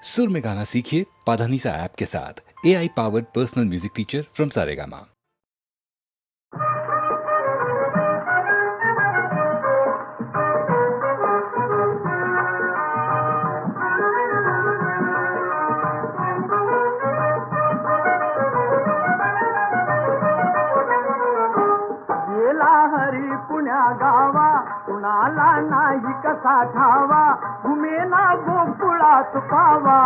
सुर में गाना सीखिए पाधानीसा ऐप के साथ। AI powered personal music teacher from Saregama. गेला हरी पुण्या गावा, कुणाला नाही कसा ठावा, घुमेला गोकुळात पावा,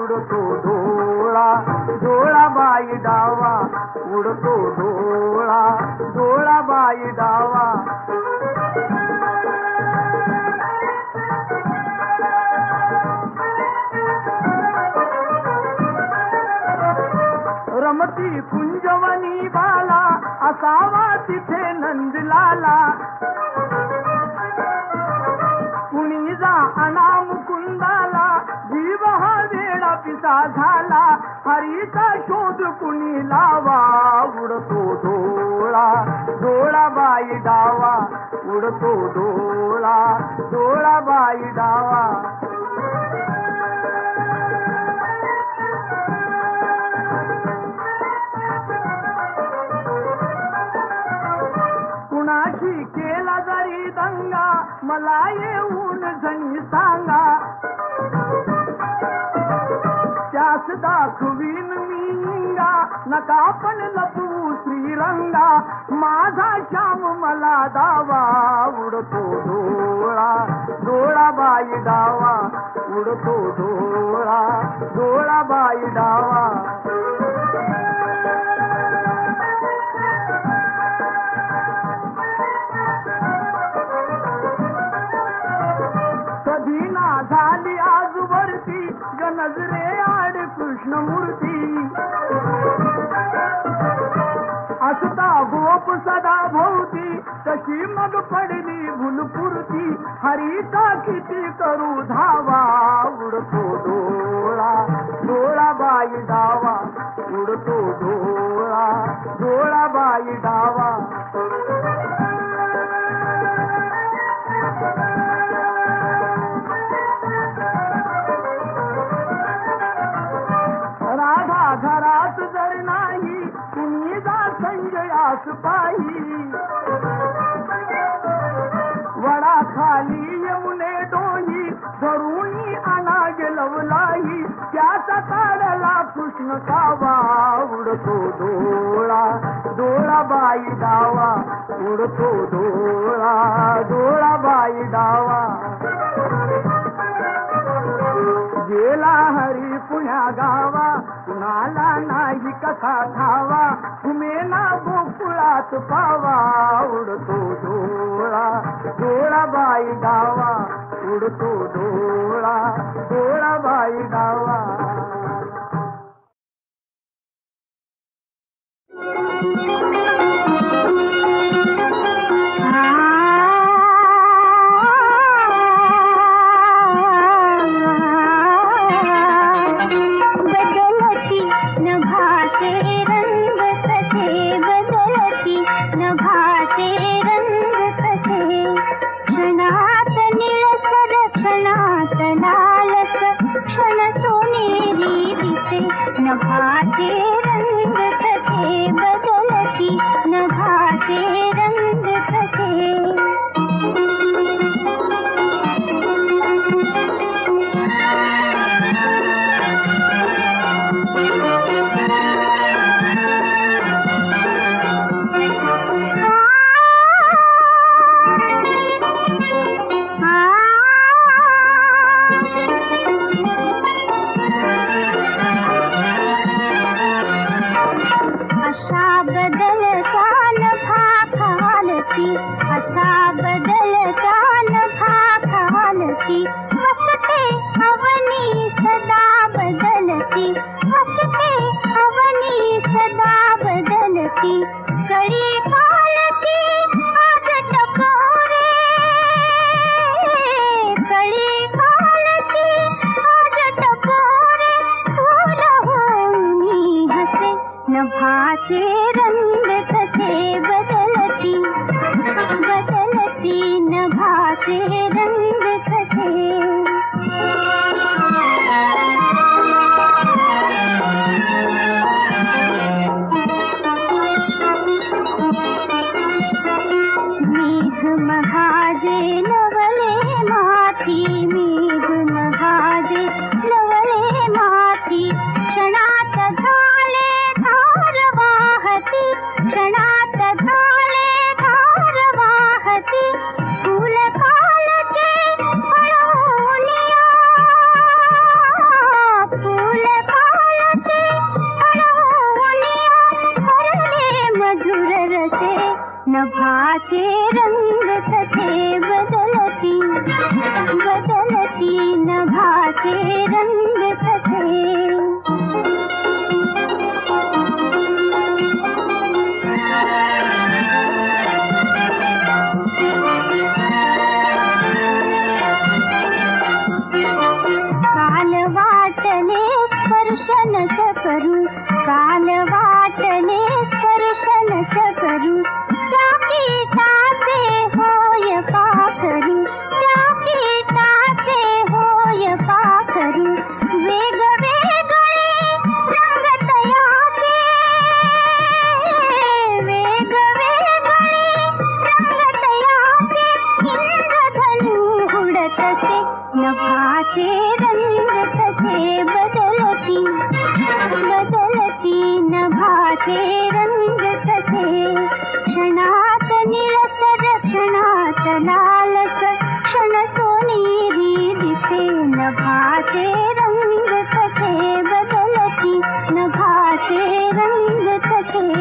उडतो डोळा डोळा बाई डावा, उडतो डोळा डोळा बाई डावा. रमती कुंजवनी बाला, असावा तिथे नंदलाला, कुणी जा अनाम कुंदाला, जीव हा वेळा पिसा झाला, हरीचा शोध कुणी लावा, उडतो डोळा डोळा बाई डावा, उडतो डोळा डोळा बाई डावा. कुणाशी केला जरी दंगा, मला येऊन जणी सांगा, त्यास दाखवीन मी इंगा, नका पण लपवू श्रीरंगा, माझा श्याम मला दावा, उडतो डोळा डोळा बाई डावा, उडतो डोळा डोळा बाई डावा. कधी ना झाली आजवरती, नजरे आड कृष्णमूर्ती, असता गोप सदा भोवती, तशी मग पडली भुलपुरती, हरीचा किती करू धावा, उडतो डोळा डोळा बाई डावा, उडतो डोळा डोळा बाई डावा. राधा घरात जर नाही, कुणी जा संजयास पाही, वडा खाली येऊने डोही, धरुणी आणा गेलवलाही, त्याचा काढला कृष्ण कावा, उडतो डोळा डोळा बाई डावा, उडतो डोळा डोळा बाई डावा. गेला हरी पुण्या गावा, कुणाला नाही कसा ठावा, घुमेला गोकुळात पावा, उडतो डोळा डोळा बाई डावा, उडतो डोळा डोळा बाई डावा. नभाते रंग कसे बदलती, नभाते रंग कसे. अशा बदलता नभा खालती, अशा बदलता नभा खालती, हसते अवनी सदा बदलती, हसते अवनी सदा बदलती, कळी कालची आज टपोरे, कळी कालची आज टपोरे, फूल होऊनी हसे, नभाचे रंग कसे बदलती, बदलती नभाचे रंग कसे. नभाचे रंग तसे बदलती बदलती नभाचे रंग तसे काल वाटले स्पर्शनच करू काल वाटले स्पर्शनच करू त्या कीटाचे होय पाखरू त्या कीटाचे होय पाखरू वेगवेगळे रंग तयाचे वेगवेगळे रंग तयाचे इंद्रधनु उडतसे नभाचे रंग तसे बदलती बदलती नभाचे रंग तसे क्षणात निळसर क्षणात लालसर क्षण सोनेरी दिसे नभाचे रंग तसे बदलती नभाचे रंग तसे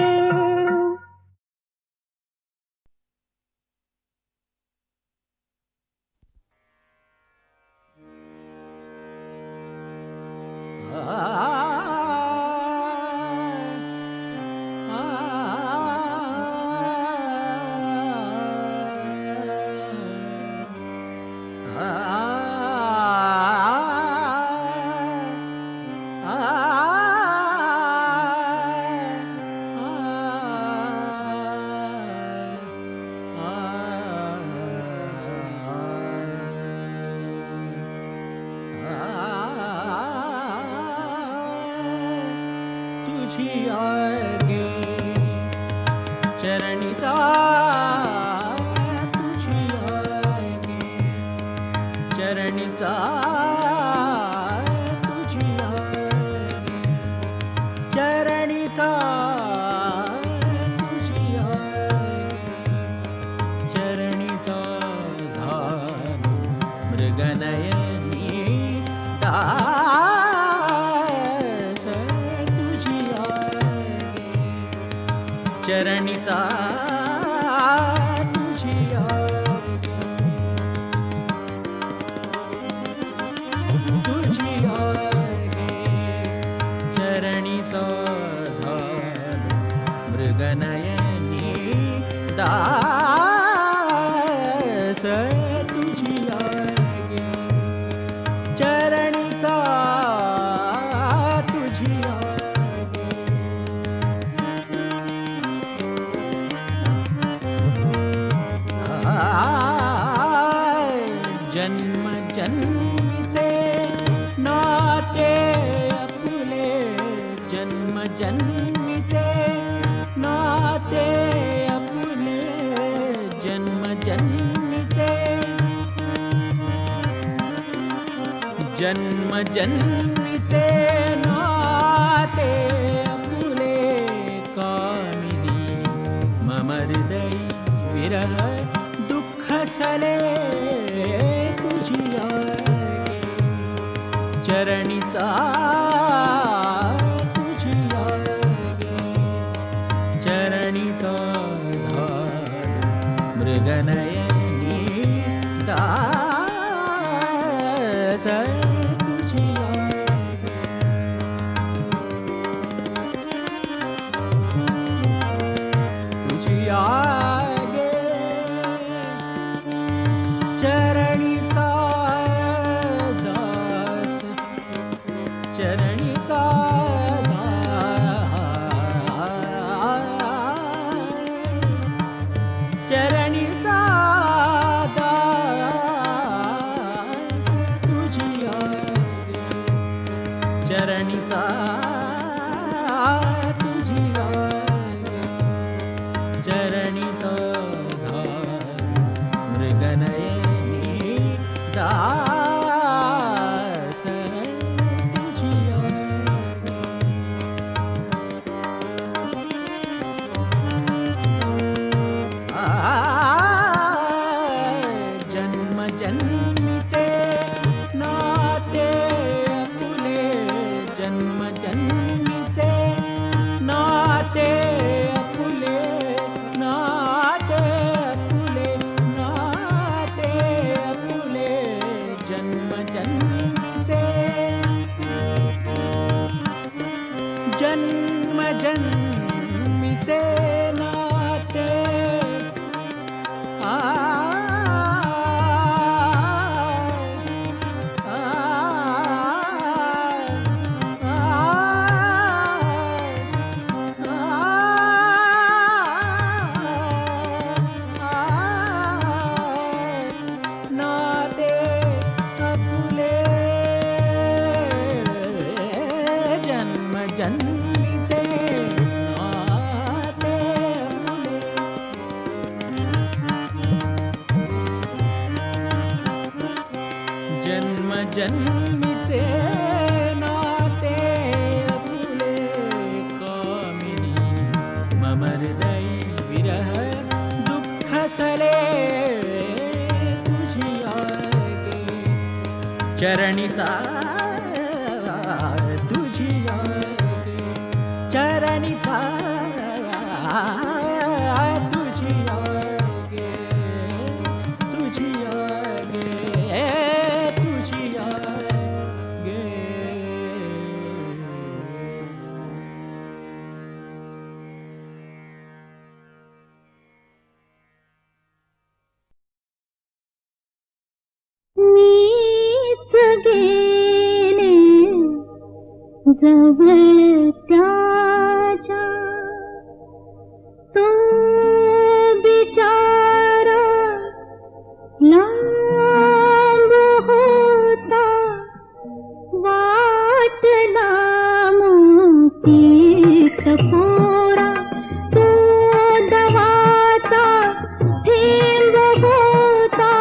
तुझी आगे चरणीचा तुझी आगे चरणीचा तुझी आगे चरणीचा तुझी आगे चरणीचा झालो मृगनयनी चरणीचा तुझी तुझी चरणीचा झालो मृगनयनी दास तुझी चरणीचा तुझी जन्म जन्मीचे नाते आपुले जन्म जन्मीचे नाते आपुले जन्म जन्मीचे जन्म जन्मीचे नाते आपुले कामिनी मम हृदय विरह दुःख सले तुझी आगे चरणीचा तुझी आगे चरणीचा झालो मृगनयनी दास तुझी आगे तुझी आगे चरणीचा दास चरणीचा दास चरणीचा दास तुझी आगे चरणीचा तुझी आगे चरणीचा मृगनयनी दास तुझी जन्म जन्मीचे नाते आपुले जन्म जन्मीचे चरणीचा तुझी गे चरणीचा तुझी गे तुझी गे तुझी गे मीच गेले जवळ त्याच्या तो बिचारा लांब होता वाटला मोती टपोरा तो दवाचा थेंब होता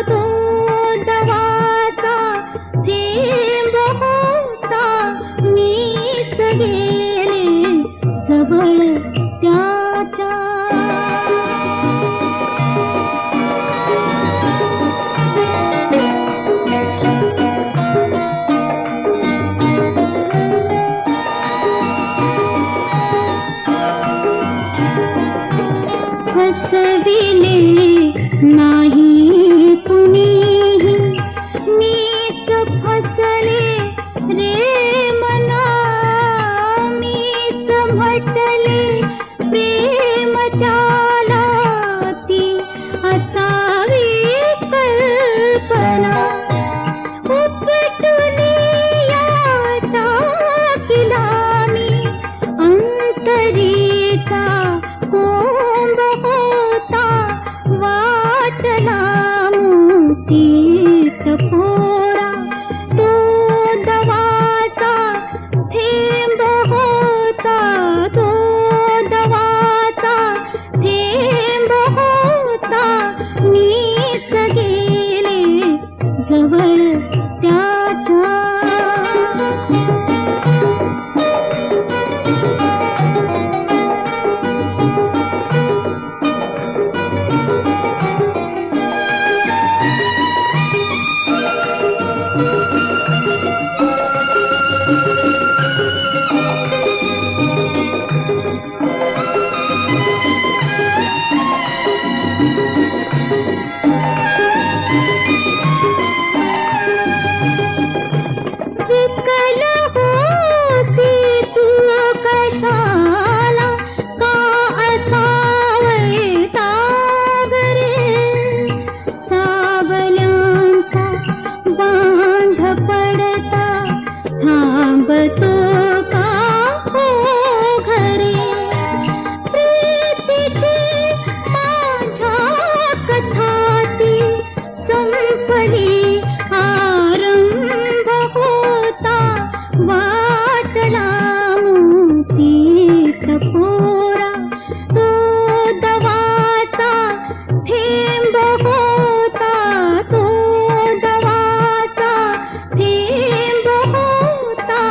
तो दवाचा थेंब होता मीच गेले जवळ त्याच्या हसविले नाही कुणीही मीच फसले रे मना मीच म्हटले प्रेम त्याला ती असावी कल्पना उपटून या टाकीला मी अंतरीचा कोंब होता वाटला मोती टपोरा तो दवाचा थेंब होता तो दवाचा थेंब होता मीच गेले जवळ त्याच्या विकल होसी तू कशाला का असावे तागरे सावल्यांचा बांध पडता थांबतो का हो घरे प्रीतीची माझ्या कथाती संपली आरंभ होता वाटला मोती टपोरा तो दवाचा थेंब होता तो दवाचा थेंब होता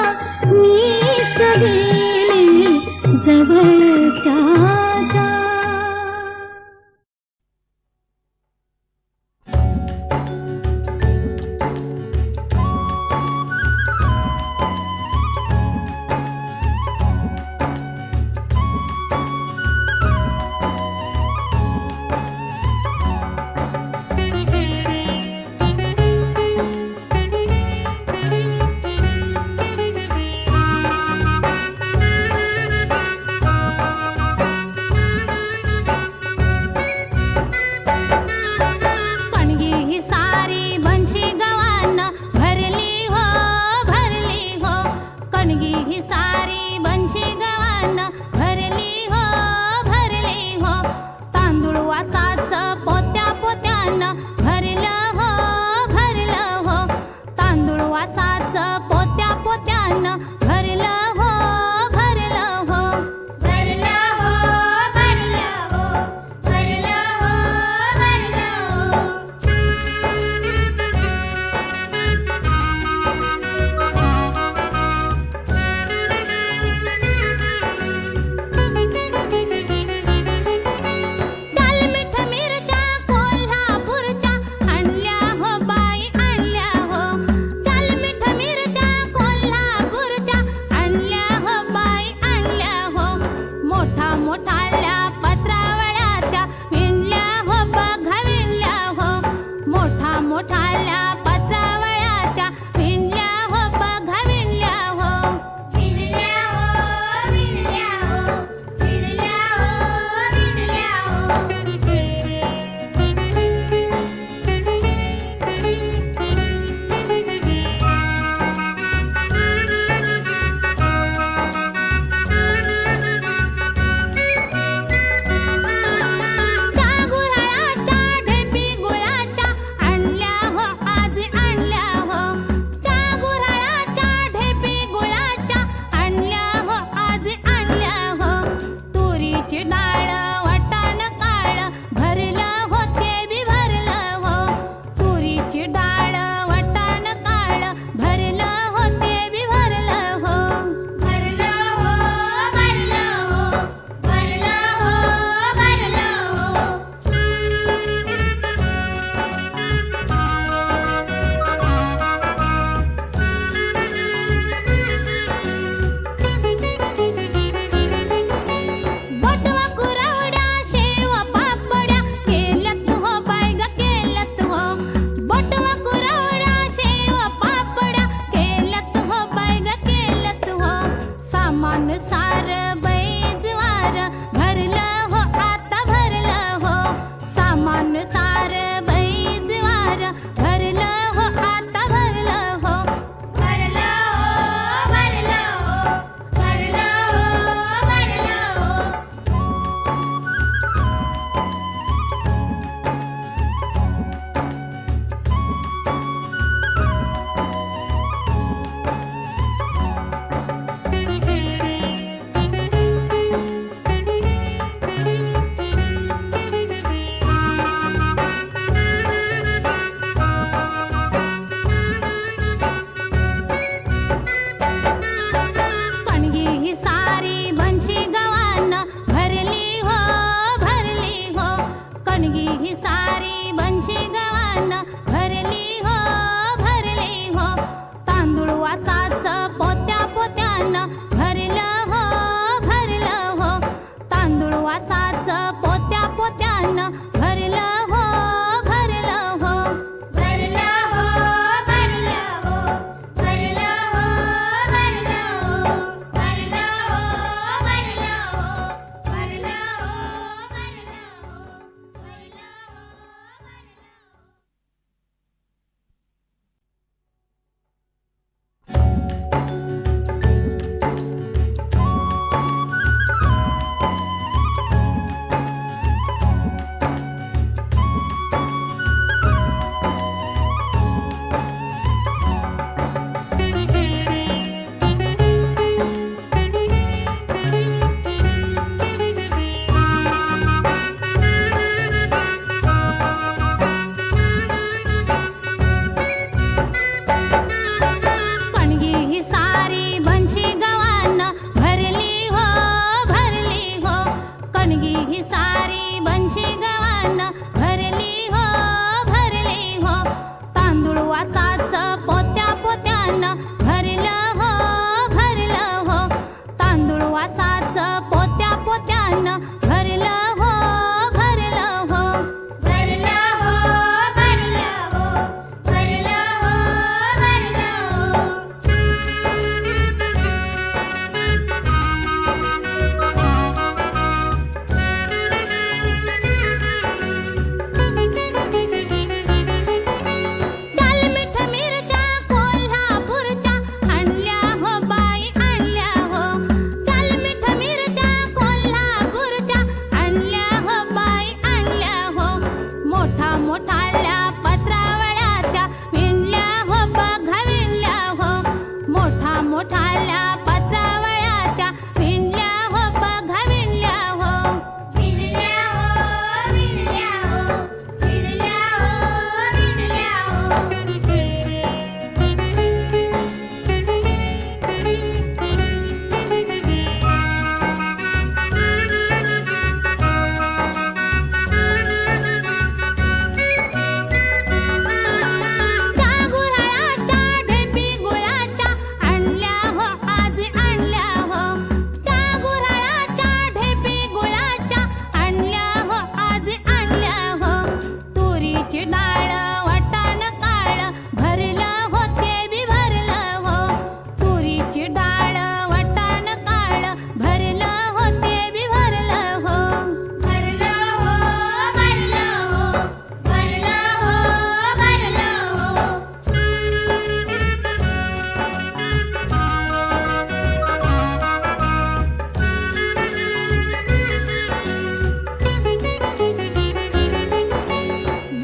मोठाल्या पत्रावळ्या त्या विणल्या हो बघा विणल्या हो विणल्या हो विणल्या हो विणल्या हो विणल्या त्या गुऱ्हाळाच्या ढेपी गुळाच्या आणल्या हो आज आणल्या हो त्या गुऱ्हाळाच्या ढेपी गुळाच्या आणल्या हो आज आणल्या हो तुरीची डाळ वाटाण काळ भरलं हो ते बी भरलं हो तुरीची डाळ वाटाण काळ भरलं हो ते बी भरलं हो भरलं हो भरलं हो भरलं हो भरलं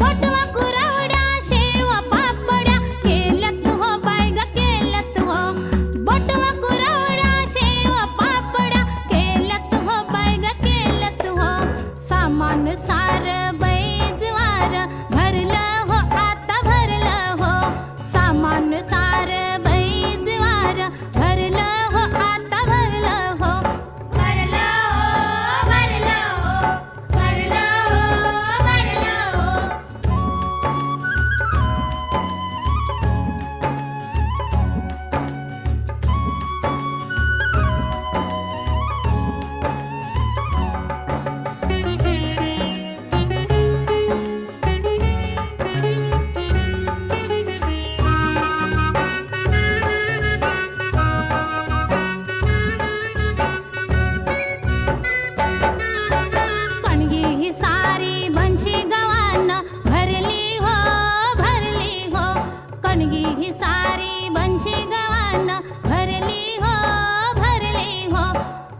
बटवा कुरवड्या शेव पापड्या केल्यात हो बायगा केल्यात हो बटवा कुरवड्या शेव पापड्या केल्यात हो बायगा केल्यात हो सामान सार बैजवार भरलं हो आता भरलं हो सामान सार बैजवार भरलं हो आता भरलं हो भरलं हो भरलं हो भरलं हो भरलं हो कणगी ही सारी बनशी गव्हानं भरली हो कणगी ही सारी बनशी गव्हानं भरली हो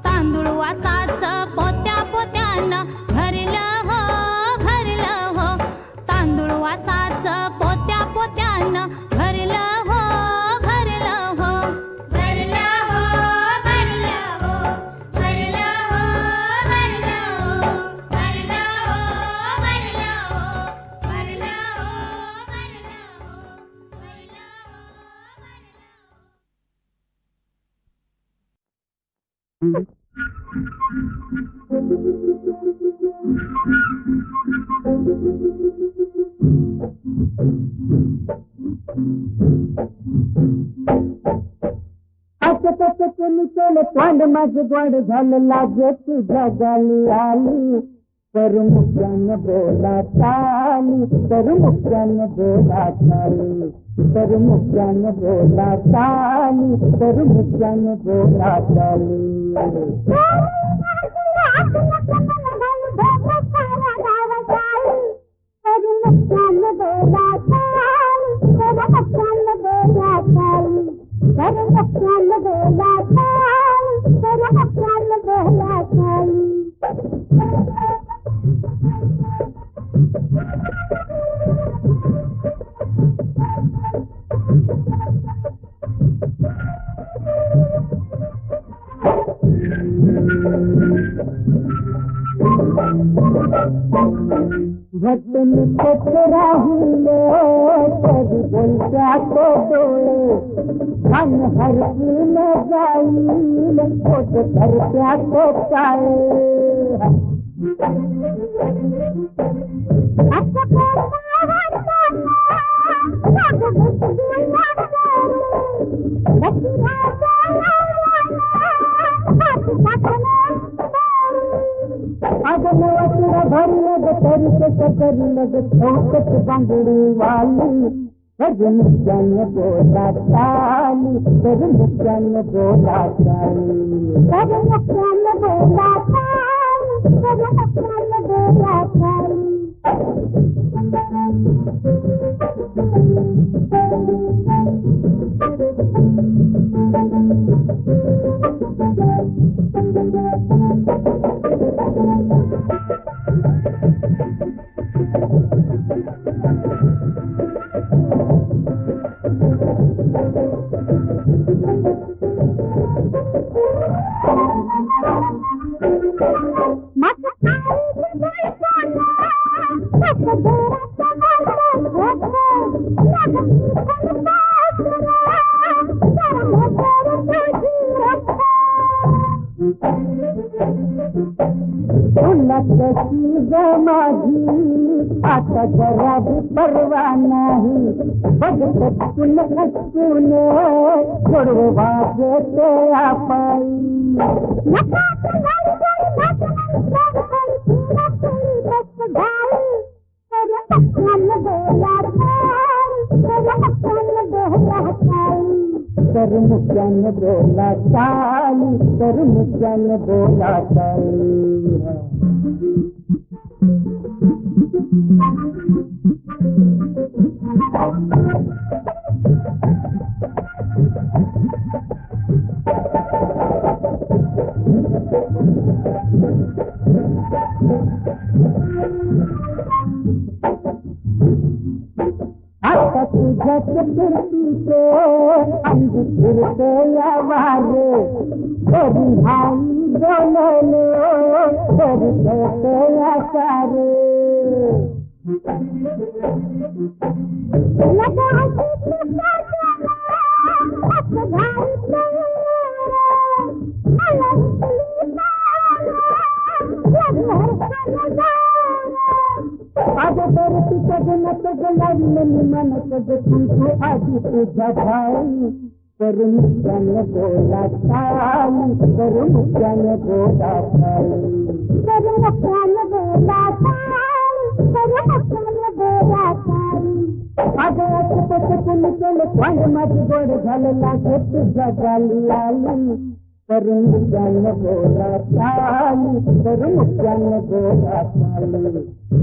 तांदूळ वासाचं पोत्या पोत्यानं भरलं हो तांदूळ वासाचं पोत्या पोत्यानं भरलं हो भरलं हो भरलं हो भरलं हो भरलं हो भरलं हो भरलं हो भरलं हो भरलं केलं तोंड माझं गोड झालं लागे तुझ्या गाली आली तर मुख्यानं बोला चाली तर मुख्यानं बोला चाली तर मुख्यानं बोला चाली तर मुख्यानं बोला चाली घटन राहुले कभी बोलता को डोले मन हर दिन जाईल खोट करत्या को पाए भरलग तरीके करलग छोटत बांगड़ी वाली कर मुख्यन बोला चाली कर मुख्यन बोला चाली कर मुख्यन बोला चाली कर मुख्यन बोला चाली तुला कशी ग माझी आता जरा भी परवा नाही बघत तुला हसून गोडवा देते पायी तर मुख्यान बोला चाली तर मुख्यान बोला चाली आता तुझ्या फिरतीचे अंग फिरते या वारे तरी भाई बोललो तरी कहते या सारे आज तर तिच्या गुणात गलावलेली मनत तू आधी तुझ्या भाई तर मुख्याने बोला चाली तर मुख्याने बोला चाली तर मुख्याने बोला चाली तर मुख्याने बोला चाली आज असं कुणी केलं वांग माझी गोड झालं लागत तुझ्या गाली आली तर मुख्याने बोला चाली तर मुख्याने बोला चाली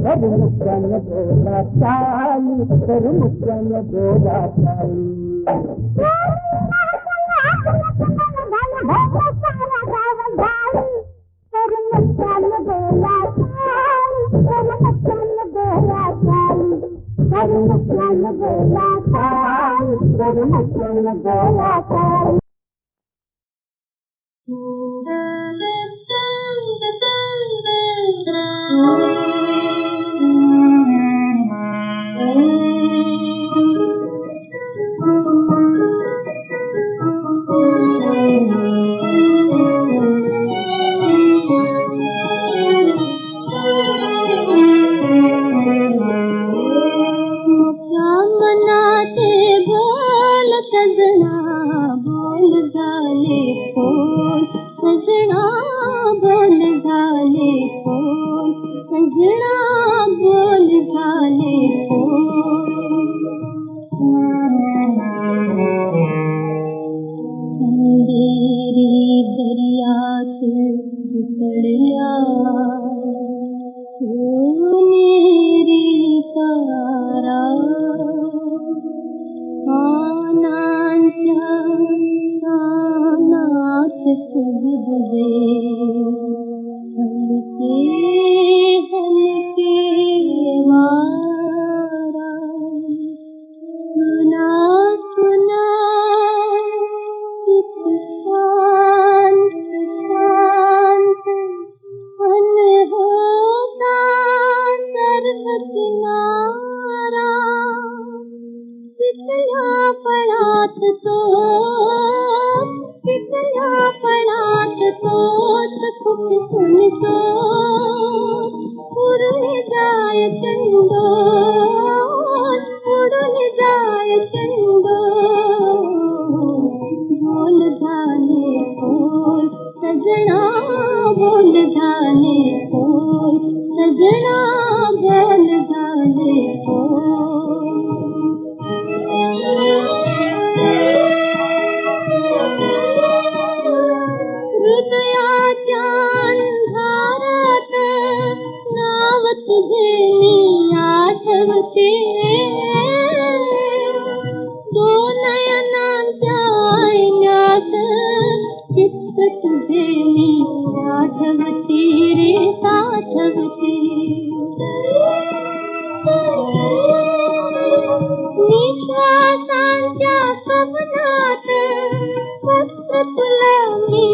तर मुख्याने बोला चाली तर मुख्याने बोला चाली विश्वासांच्या स्वप्नात फक्त तुला मी